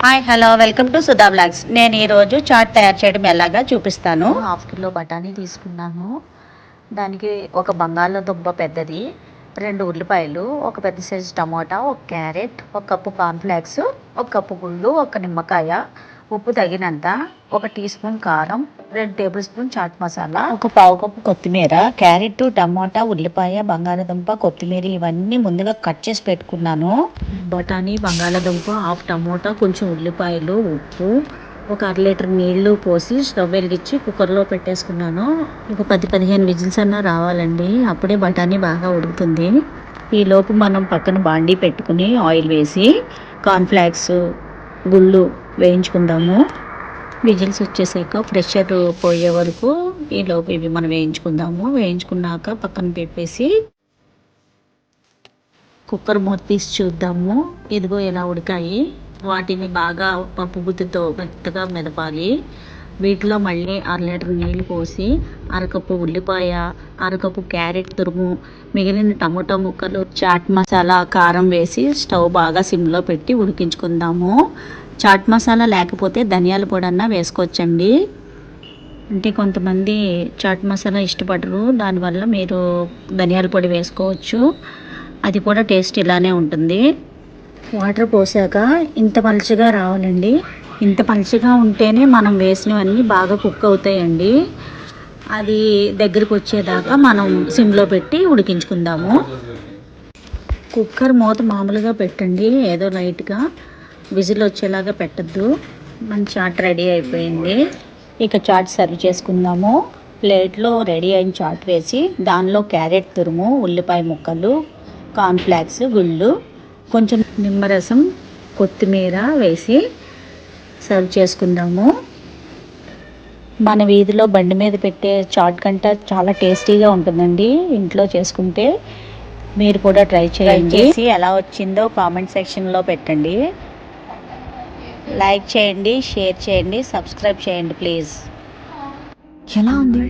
Hi hello welcome to Sudha blogs. నేను ఈరోజు chat తయారు చేయడం ఎలాగా చూపిస్తాను. హాఫ్ కిలో బఠానీ తీసుకున్నాను. దానికి ఒక బంగాళదుంప పెద్దది, 2 ఉల్లిపాయలు, ఒక పెద్ద సైజు టమోటా, ఒక క్యారెట్, ఒక కప్పు కార్న్ఫ్లేక్స్, ఒక కప్పు గుళ్ళు, ఒక నిమ్మకాయ, ఉప్పు తగినంత, 1 టీ స్పూన్ కారం, 2 టేబుల్ స్పూన్ చాట్ మసాలా, ఒక పావు కప్పు కొత్తిమీర. క్యారెట్, టమోటా, ఉల్లిపాయ, బంగాళదుంప, కొత్తిమీర ఇవన్నీ ముందుగా కట్ చేసి పెట్టుకున్నాను. బఠానీ, బంగాళదుంప, హాఫ్ టమోటా, కొంచెం ఉల్లిపాయలు, ఉప్పు, ఒక 1/2 లీటర్ నీళ్లు పోసి స్టవ్ వెలిగించి కుక్కర్లో పెట్టేసుకున్నాను. ఒక 10-15 విజిల్స్ అన్నా రావాలండి, అప్పుడే బఠానీ బాగా ఉడుకుతుంది. ఈలోపు మనం పక్కన బాండీ పెట్టుకుని ఆయిల్ వేసి కార్న్ఫ్లేక్స్, గుళ్ళు వేయించుకుందాము. విజిల్స్ వచ్చేసాక ప్రెషర్ పోయే వరకు ఈలోపు ఇవి మనం వేయించుకున్నాక పక్కన పెట్టేసి కుక్కర్ మూత తీసి చూద్దాము. ఇదిగో ఎలా ఉడికాయి. వాటిని బాగా పప్పు గుత్తితో మెత్తగా మెదపాలి. వీటిలో మళ్ళీ 1/2 లీటర్ నీళ్ళు పోసి, అరకప్పు ఉల్లిపాయ, అరకప్పు క్యారెట్ తురుము, మిగిలిన టమోటా ముక్కలు, చాట్ మసాలా, కారం వేసి స్టవ్ బాగా సిమ్లో పెట్టి ఉడికించుకుందాము. చాట్ మసాలా లేకపోతే ధనియాల పొడి అన్నా వేసుకోవచ్చండి. అంటే కొంతమంది చాట్ మసాలా ఇష్టపడరు, దానివల్ల మీరు ధనియాల పొడి వేసుకోవచ్చు. అది కూడా టేస్ట్ ఇలానే ఉంటుంది. వాటర్ పోసాక ఇంత పలుచగా రావాలండి. ఇంత పలుచగా ఉంటేనే మనం వేసినవన్నీ బాగా కుక్ అవుతాయండి. అది దగ్గరికి వచ్చేదాకా మనం సిమ్లో పెట్టి ఉడికించుకుందాము. కుక్కర్ మూత మామూలుగా పెట్టండి, ఏదో లైట్గా విజిల్ వచ్చేలాగా పెట్టద్దు. మన చాట్ రెడీ అయిపోయింది. ఇక చాట్ సర్వ్ చేసుకుందాము. ప్లేట్లో రెడీ అయిన చాట్ వేసి దానిలో క్యారెట్ తురుము, ఉల్లిపాయ ముక్కలు, కార్న్ఫ్లేక్స్, గుళ్ళు, కొంచెం నిమ్మరసం, కొత్తిమీర వేసి సర్వ్ చేసుకుందాము. మన వీధిలో బండి మీద పెట్టే చాట్ కంటే చాలా టేస్టీగా ఉంటుందండి ఇంట్లో చేసుకుంటే. మీరు కూడా ట్రై చేయండి. ఎలా వచ్చిందో కామెంట్ సెక్షన్లో పెట్టండి. లైక్ చేయండి, షేర్ చేయండి, సబ్స్క్రైబ్ చేయండి ప్లీజ్. ఎలా ఉంది?